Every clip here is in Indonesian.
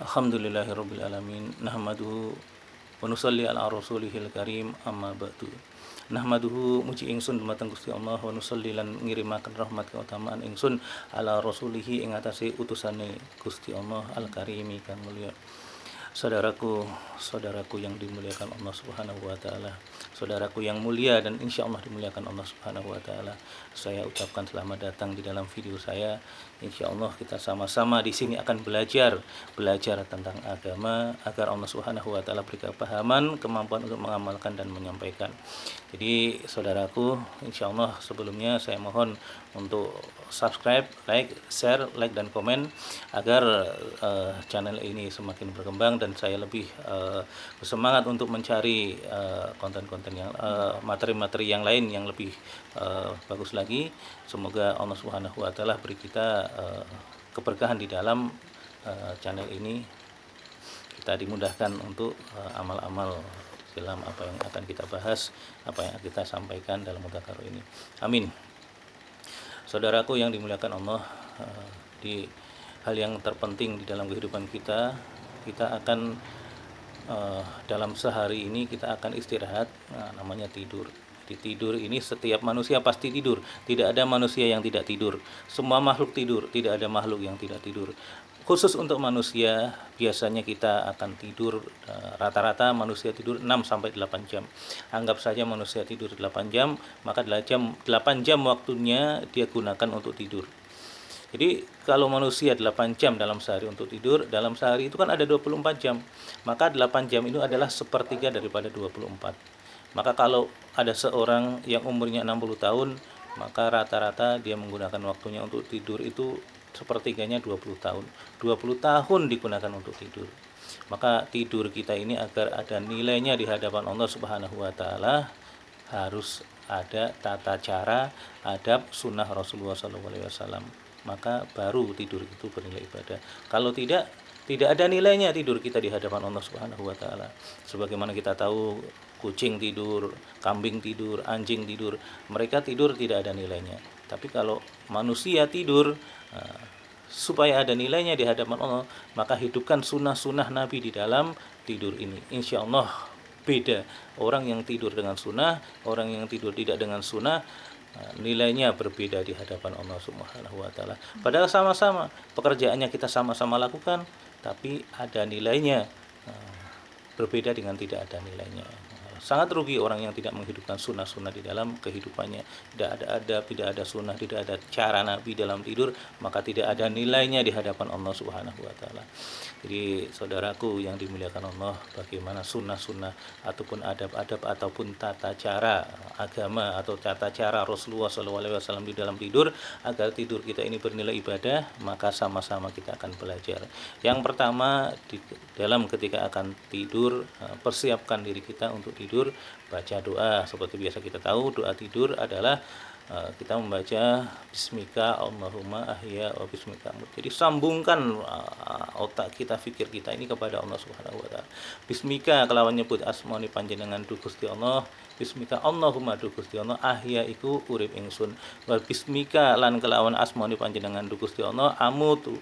Alhamdulillahirabbil alamin nahmaduhu wa nusalli ala rasulihil karim amma ba'du. Nahmaduhu muji ingsun dumateng Gusti Allah wa nusalli lan ngirimaken rahmat keutamaan ingsun ala rasulihi ing atase utusane Gusti Allah al karimi kang mulya. Saudaraku yang dimuliakan Allah Subhanahu wa taala, saudaraku yang mulia dan insya Allah dimuliakan Allah Subhanahu wa taala. Saya ucapkan selamat datang di dalam video saya. Insya Allah kita sama-sama di sini akan belajar tentang agama agar Allah Subhanahu wa taala beri kepahaman, kemampuan untuk mengamalkan dan menyampaikan. Jadi saudaraku, insya Allah sebelumnya saya mohon untuk subscribe, share, dan komen agar channel ini semakin berkembang dan saya lebih bersemangat untuk mencari konten-konten yang materi-materi yang lain yang lebih bagus lagi. Semoga Allah Subhanahu wa taala beri kita keberkahan di dalam channel ini. Kita dimudahkan untuk amal-amal dalam apa yang akan kita bahas, apa yang kita sampaikan dalam mudzakarah ini. Amin. Saudaraku yang dimuliakan Allah, di hal yang terpenting di dalam kehidupan kita akan dalam sehari ini kita akan istirahat, namanya tidur. Di tidur ini setiap manusia pasti tidur, tidak ada manusia yang tidak tidur. Semua makhluk tidur, tidak ada makhluk yang tidak tidur. Khusus untuk manusia biasanya kita akan tidur, rata-rata manusia tidur 6-8 jam. Anggap saja manusia tidur 8 jam, maka 8 jam waktunya dia gunakan untuk tidur. Jadi kalau manusia 8 jam dalam sehari untuk tidur, dalam sehari itu kan ada 24 jam. Maka 8 jam itu adalah sepertiga daripada 24. Maka kalau ada seorang yang umurnya 60 tahun, maka rata-rata dia menggunakan waktunya untuk tidur itu sepertiganya 20 tahun. 20 tahun digunakan untuk tidur. Maka tidur kita ini agar ada nilainya di hadapan Allah Subhanahu wa taala harus ada tata cara, adab, sunnah Rasulullah SAW. Maka baru tidur itu bernilai ibadah. Kalau tidak ada nilainya tidur kita di hadapan Allah Subhanahu wa taala. Sebagaimana kita tahu kucing tidur, kambing tidur, anjing tidur, mereka tidur tidak ada nilainya. Tapi kalau manusia tidur supaya ada nilainya di hadapan Allah, maka hidupkan sunnah-sunnah Nabi di dalam tidur ini. Insya Allah beda orang yang tidur dengan sunnah, orang yang tidur tidak dengan sunnah, nilainya berbeda di hadapan Allah Subhanahu wa taala. Padahal sama-sama pekerjaannya kita sama-sama lakukan, tapi ada nilainya berbeda dengan tidak ada nilainya. Sangat rugi orang yang tidak menghidupkan sunnah-sunnah di dalam kehidupannya. Tidak ada adab, tidak ada sunnah, tidak ada cara Nabi dalam tidur, maka tidak ada nilainya di hadapan Allah Subhanahu wa taala. Jadi saudaraku yang dimuliakan Allah, bagaimana sunnah-sunnah ataupun adab-adab ataupun tata cara agama atau tata cara Rasulullah SAW di dalam tidur agar tidur kita ini bernilai ibadah, maka sama-sama kita akan belajar. Yang pertama dalam ketika akan tidur, persiapkan diri kita untuk tidur, baca doa. Seperti biasa kita tahu, doa tidur adalah kita membaca bismika Allahumma ahya wa bismika amut. Jadi sambungkan otak kita, fikir kita ini kepada Allah Subhanahu wa taala. Bismika kelawan nyebut asmani panjenengan du Gusti Allah. Bismika Allahumma du Gusti Allah ahya iku urip ingsun. Wa bismika lan kelawan asmani panjenengan du Gusti Allah amutu.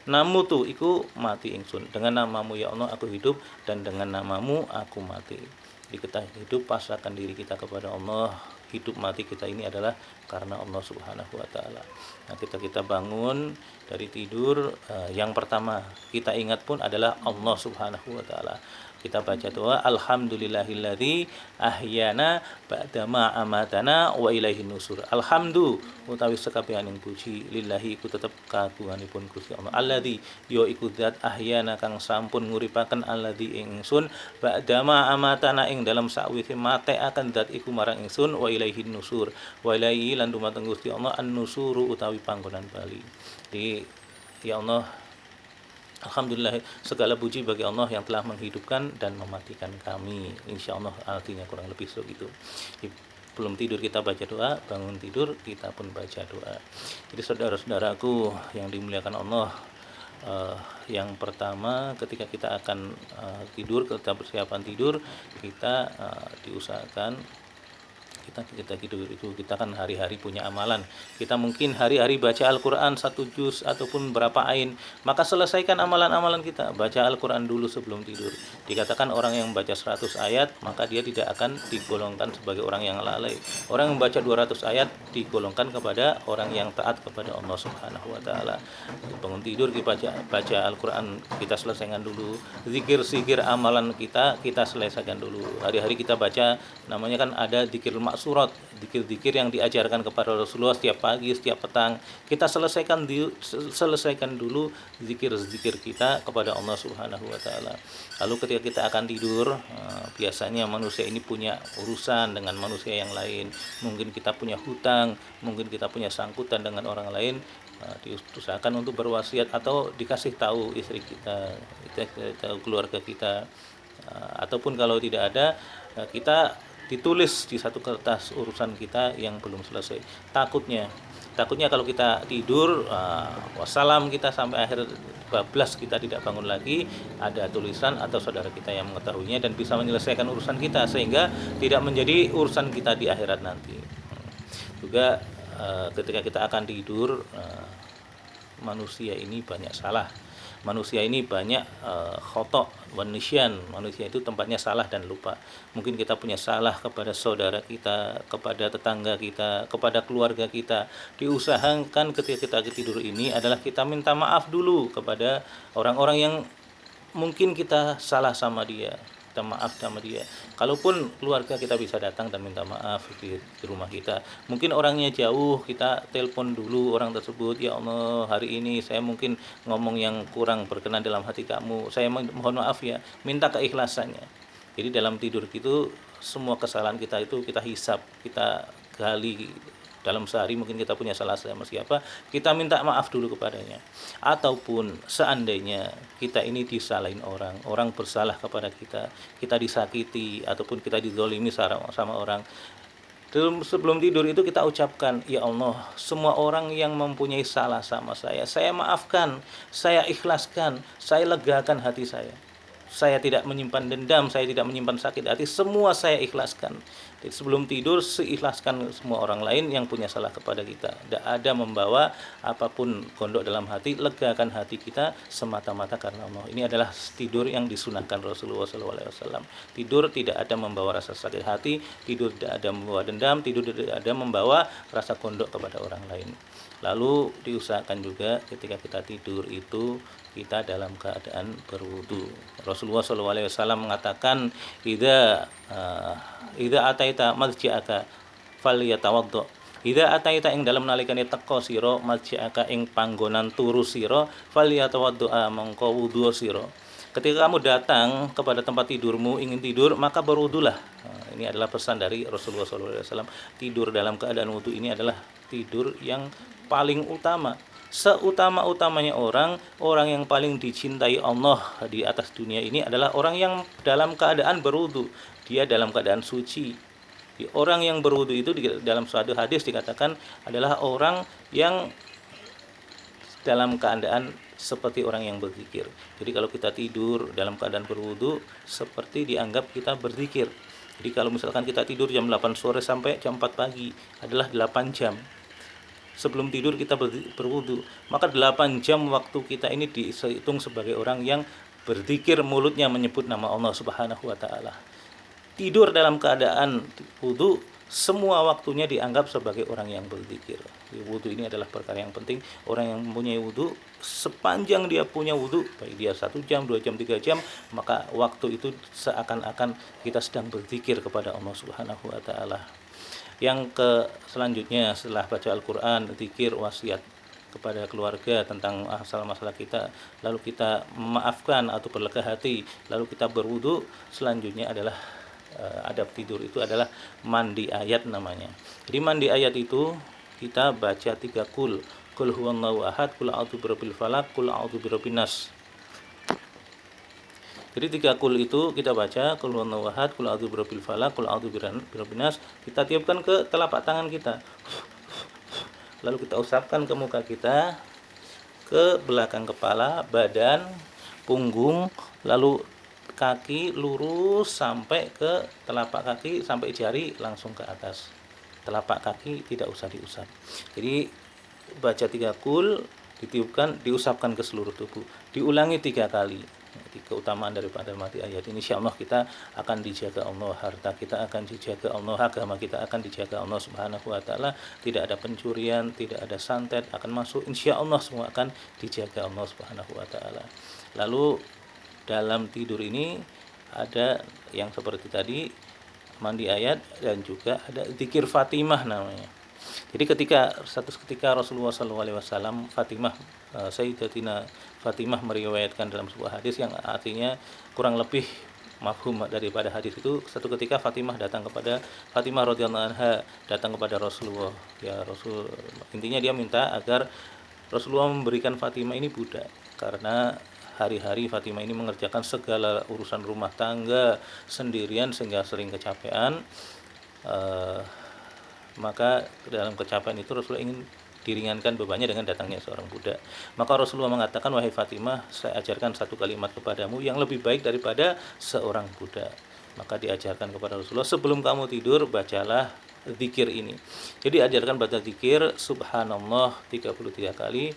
Namutu iku mati ingsun. Dengan namamu ya Allah aku hidup dan dengan namamu aku mati. Jadi kita hidup, pasrahkan diri kita kepada Allah. Hidup mati kita ini adalah karena Allah Subhanahu wa taala. Nah, kita bangun dari tidur, yang pertama kita ingat pun adalah Allah Subhanahu wa taala. Kita baca doa alhamdulillahilladzi ahyana ba'dama amatana wa ilaihin nusur. Alhamdu utawi sekabehaning puji lillahi iku tetep kagunganipun Gusti Allah. Alladzi ya iku zat ahyana kang sampun nguripaken alladzi ingsun ba'dama amatana ing dalam sakwise matekaken zat iku marang ingsun wa ilaihin nusur. Wa ilaihi lan dumateng Gusti Allah an-nusuru utawi panggonan bali. Di ya Allah, alhamdulillah segala puji bagi Allah yang telah menghidupkan dan mematikan kami. Insya Allah artinya kurang lebih begitu. Belum tidur kita baca doa, bangun tidur kita pun baca doa. Jadi saudara-saudaraku yang dimuliakan Allah, yang pertama ketika kita akan tidur, kita persiapan tidur, kita diusahakan kita tidur itu kita kan hari-hari punya amalan. Kita mungkin hari-hari baca Al-Qur'an 1 juz ataupun berapa ain, maka selesaikan amalan-amalan kita. Baca Al-Qur'an dulu sebelum tidur. Dikatakan orang yang baca 100 ayat maka dia tidak akan digolongkan sebagai orang yang lalai. Orang yang baca 200 ayat digolongkan kepada orang yang taat kepada Allah Subhanahu wa taala. Bangun tidur kita baca Al-Qur'an, kita selesaikan dulu. Zikir-zikir amalan kita selesaikan dulu. Hari-hari kita baca, namanya kan ada zikir maksurat, zikir-zikir yang diajarkan kepada Rasulullah setiap pagi, setiap petang. Kita selesaikan dulu zikir-zikir kita kepada Allah Subhanahu wa taala. Lalu ketika kita akan tidur, biasanya manusia ini punya urusan dengan manusia yang lain. Mungkin kita punya hutang, mungkin kita punya sangkutan dengan orang lain. Diusahakan untuk berwasiat atau dikasih tahu istri kita tahu keluarga kita, ataupun kalau tidak ada, kita ditulis di satu kertas urusan kita yang belum selesai. Takutnya kalau kita tidur, wassalam kita sampai akhir bablas kita tidak bangun lagi, ada tulisan atau saudara kita yang mengetahuinya dan bisa menyelesaikan urusan kita sehingga tidak menjadi urusan kita di akhirat nanti. Juga ketika kita akan tidur, manusia ini banyak salah. Manusia ini banyak khotok wan nisyan. Manusia itu tempatnya salah dan lupa. Mungkin kita punya salah kepada saudara kita, kepada tetangga kita, kepada keluarga kita. Diusahakan ketika kita tidur ini adalah kita minta maaf dulu kepada orang-orang yang mungkin kita salah sama dia. Kita maaf sama dia. Kalaupun keluarga kita bisa datang dan minta maaf di rumah kita. Mungkin orangnya jauh, kita telepon dulu orang tersebut. Ya Allah, hari ini saya mungkin ngomong yang kurang berkenan dalam hati kamu. Saya mohon maaf ya. Minta keikhlasannya. Jadi dalam tidur itu semua kesalahan kita itu kita hisap, kita gali. Dalam sehari mungkin kita punya salah sama siapa, kita minta maaf dulu kepadanya. Ataupun seandainya kita ini disalahin orang bersalah kepada kita, kita disakiti ataupun kita dizalimi sama orang. Sebelum tidur itu kita ucapkan, ya Allah, semua orang yang mempunyai salah sama saya maafkan, saya ikhlaskan, saya legakan hati saya. Saya tidak menyimpan dendam, saya tidak menyimpan sakit hati, semua saya ikhlaskan. Jadi sebelum tidur, seikhlaskan semua orang lain yang punya salah kepada kita. Tidak ada membawa apapun gondok dalam hati, legakan hati kita semata-mata karena Allah. Ini adalah tidur yang disunahkan Rasulullah SAW. Tidur tidak ada membawa rasa sakit hati, tidur tidak ada membawa dendam, tidur tidak ada membawa rasa gondok kepada orang lain. Lalu diusahakan juga ketika kita tidur itu kita dalam keadaan berwudu. Rasulullah SAW mengatakan, idza ataita marji'aka falyatawaddo. Idza ataita ing dalam nalikane teka sira marji'aka ing panggonan turu sira falyatawaddo mongko wudu sira. Ketika kamu datang kepada tempat tidurmu ingin tidur maka berwudulah. Ini adalah pesan dari Rasulullah SAW. Tidur dalam keadaan wudu ini adalah tidur yang paling utama. Seutama-utamanya orang yang paling dicintai Allah di atas dunia ini adalah orang yang dalam keadaan berwudu. Dia dalam keadaan suci. Orang yang berwudu itu dalam suatu hadis dikatakan adalah orang yang dalam keadaan seperti orang yang berzikir. Jadi kalau kita tidur dalam keadaan berwudu seperti dianggap kita berzikir. Jadi kalau misalkan kita tidur jam 8 sore sampai jam 4 pagi adalah 8 jam. Sebelum tidur kita berwudu, maka 8 jam waktu kita ini dihitung sebagai orang yang berzikir, mulutnya menyebut nama Allah Subhanahu wa taala. Tidur dalam keadaan wudu, semua waktunya dianggap sebagai orang yang berzikir. Wudu ini adalah perkara yang penting. Orang yang mempunyai wudu, sepanjang dia punya wudu, baik dia 1 jam, 2 jam, 3 jam, maka waktu itu seakan-akan kita sedang berzikir kepada Allah Subhanahu wa taala. Yang selanjutnya setelah baca Al-Quran, zikir, wasiat kepada keluarga tentang masalah-masalah kita, lalu kita memaafkan atau berlega hati, lalu kita berwudu. Selanjutnya adalah adab tidur itu adalah mandi ayat namanya. Jadi mandi ayat itu kita baca 3 kul huwallahu ahad, kul a'udzu birabbil falaq, kul a'udzu birabbin nas. Jadi 3 kul itu kita baca, kul huwallahu ahad, kul a'udzu birabbil falaq, kul a'udzu birabbin nas, kita tiupkan ke telapak tangan kita. Lalu kita usapkan ke muka kita, ke belakang kepala, badan, punggung, lalu kaki lurus sampai ke telapak kaki, sampai jari langsung ke atas. Telapak kaki tidak usah diusap. Jadi baca 3 qul, ditiupkan, diusapkan ke seluruh tubuh, diulangi 3 kali. Jadi keutamaan daripada mati ayat ini, insyaallah kita akan dijaga Allah, harta kita akan dijaga Allah, agama kita akan dijaga Allah Subhanahu wa taala, tidak ada pencurian, tidak ada santet akan masuk, insyaallah semua akan dijaga Allah Subhanahu wa taala. Lalu dalam tidur ini ada yang seperti tadi, mandi ayat, dan juga ada zikir Fatimah namanya. Jadi satu ketika Rasulullah SAW, Sayyidatina Fatimah meriwayatkan dalam sebuah hadis yang artinya kurang lebih mafhum daripada hadis itu. Satu ketika Fatimah radhiyallahu anha datang kepada Rasulullah, ya Rasul, intinya dia minta agar Rasulullah memberikan Fatimah ini budak, karena hari-hari Fatimah ini mengerjakan segala urusan rumah tangga sendirian sehingga sering kecapean. Maka dalam kecapean itu Rasulullah ingin diringankan bebannya dengan datangnya seorang budak. Maka Rasulullah mengatakan, wahai Fatimah, saya ajarkan satu kalimat kepadamu yang lebih baik daripada seorang budak. Maka diajarkan kepada Rasulullah, sebelum kamu tidur bacalah zikir ini. Jadi ajarkan baca zikir subhanallah 33 kali,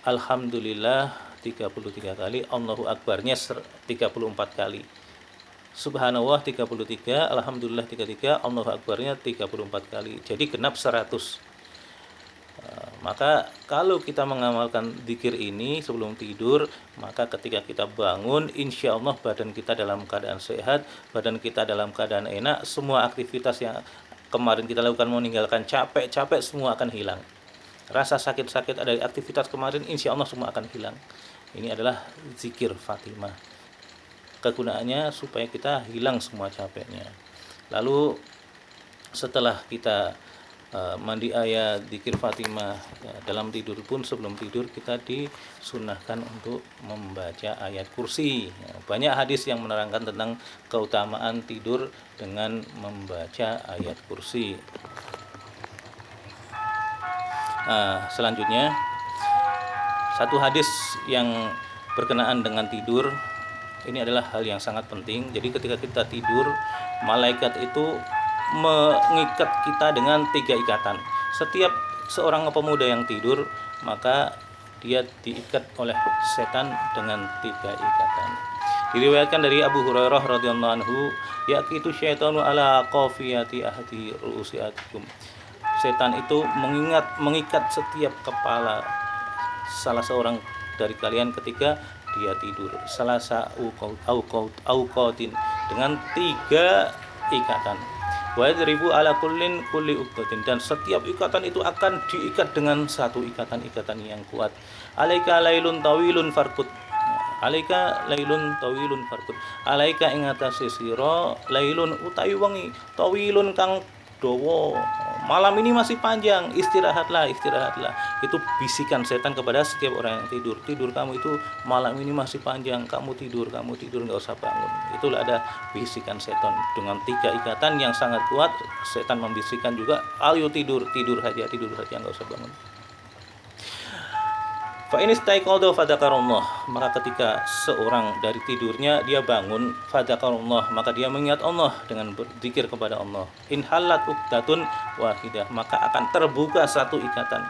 alhamdulillah 33 kali, Allahu Akbarnya 34 kali. Subhanallah 33, alhamdulillah 33, Allahu Akbarnya 34 kali. Jadi genap 100. Maka kalau kita mengamalkan zikir ini sebelum tidur, maka ketika kita bangun, insya Allah badan kita dalam keadaan sehat, badan kita dalam keadaan enak, semua aktivitas yang kemarin kita lakukan, meninggalkan capek-capek, semua akan hilang. Rasa sakit-sakit dari aktivitas kemarin, insya Allah semua akan hilang. Ini adalah zikir Fatimah. Kegunaannya supaya kita hilang semua capeknya. Lalu setelah kita mandi ayat, zikir Fatimah, dalam tidur pun sebelum tidur kita disunahkan untuk membaca ayat kursi. Banyak hadis yang menerangkan tentang keutamaan tidur dengan membaca ayat kursi. Selanjutnya, satu hadis yang berkenaan dengan tidur, ini adalah hal yang sangat penting. Jadi ketika kita tidur, malaikat itu mengikat kita dengan 3 ikatan. Setiap seorang pemuda yang tidur, maka dia diikat oleh setan dengan 3 ikatan. Diriwayatkan dari Abu Hurairah radhiyallahu anhu, yaqitu syaitanu ala qafiyati ahdi ru'usiatikum. Setan itu mengikat setiap kepala salah seorang dari kalian ketika dia tidur, salasa auqatin, dengan 3 ikatan. Wa yadribu ala kulli uqdatin, dan setiap ikatan itu akan diikat dengan satu ikatan yang kuat. Alaika lailun tawilun farqut, alaika lailun tawilun farqut, alaika ing atase sira lailun utawi wengi tawilun kang dawa, malam ini masih panjang, istirahatlah. Itu bisikan setan kepada setiap orang yang tidur kamu itu malam ini masih panjang, kamu tidur, nggak usah bangun. Itulah ada bisikan setan dengan 3 ikatan yang sangat kuat. Setan membisikkan juga, ayo tidur saja, nggak usah bangun. Fa in istaiqadha fadzakarullah, maka ketika seorang dari tidurnya dia bangun, fadzakarullah, maka dia mengingat Allah dengan berzikir kepada Allah. In halat uqdatun wahidah, maka akan terbuka satu ikatan.